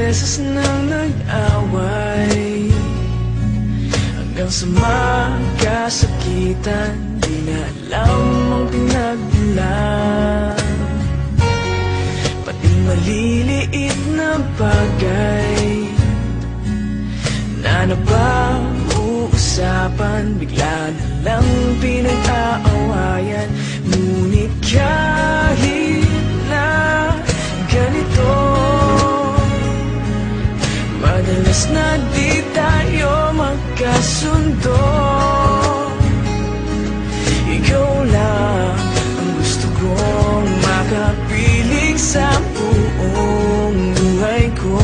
beses nang nag-away, hanggang sa magkasakitan. Di na alam ang pinagmulan, pati maliliit na bagay na napag-uusapan, bigla na lang pinag-aawayan. Ngunit kahit na ganito, madalas na di tayo magkasundo. Ikaw lang ang gusto kong makapiling sa buong buhay ko.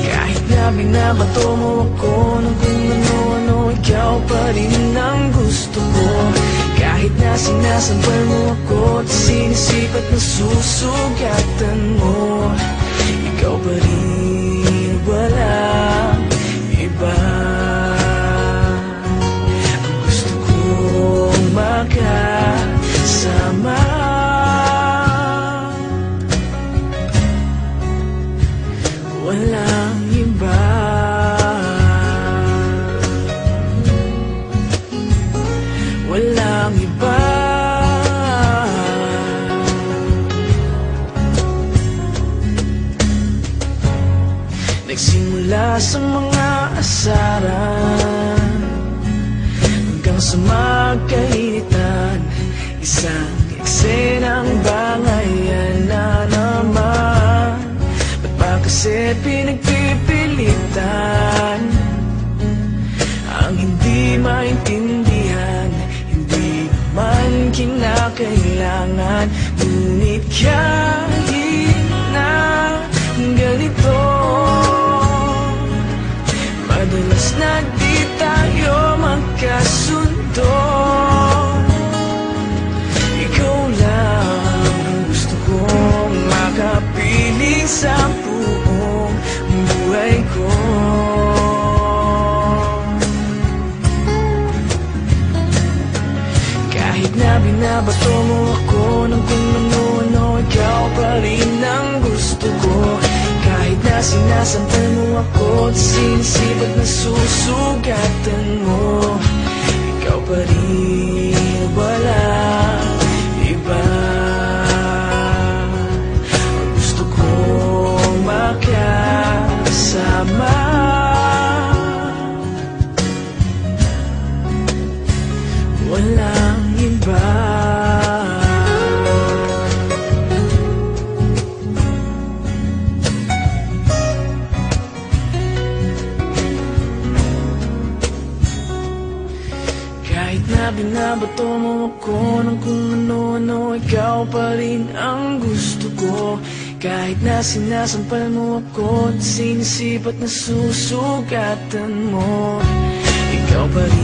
Kahit na binabato mo ako ng kung ano-ano, ikaw pa rin ang gusto ko. Kahit na sinasampal mo ako at sinisipat na susugatan mo, ikaw pa rin, walang iba. Ang gusto kong makasama, walang iba. Walang iba. Nagsimula sa mga asaran hanggang sa magkainitan, isang eksenang bangayan na naman. Ba't ba kasi pinagpipilitan ang hindi maintindihan? Hindi naman kinakailangan. Ngunit kahit na ganito, madalas na di tayo magkasundo. Ikaw lang ang gusto kong makapiling sa buong buhay ko. Kahit na binabato mo ako ng kung ano-ano, ikaw pa rin ang gusto ko. Kahit na sinasampal mo ako at sinisipat na susugatan mo, ikaw pa rin, walang iba. Ang gusto kong makasama, walang iba. Kahit na binabato mo ako ng kung ano-ano, ikaw pa rin ang gusto ko. Kahit na sinasampal mo ako at sinisipat na susugatan mo, ikaw pa rin.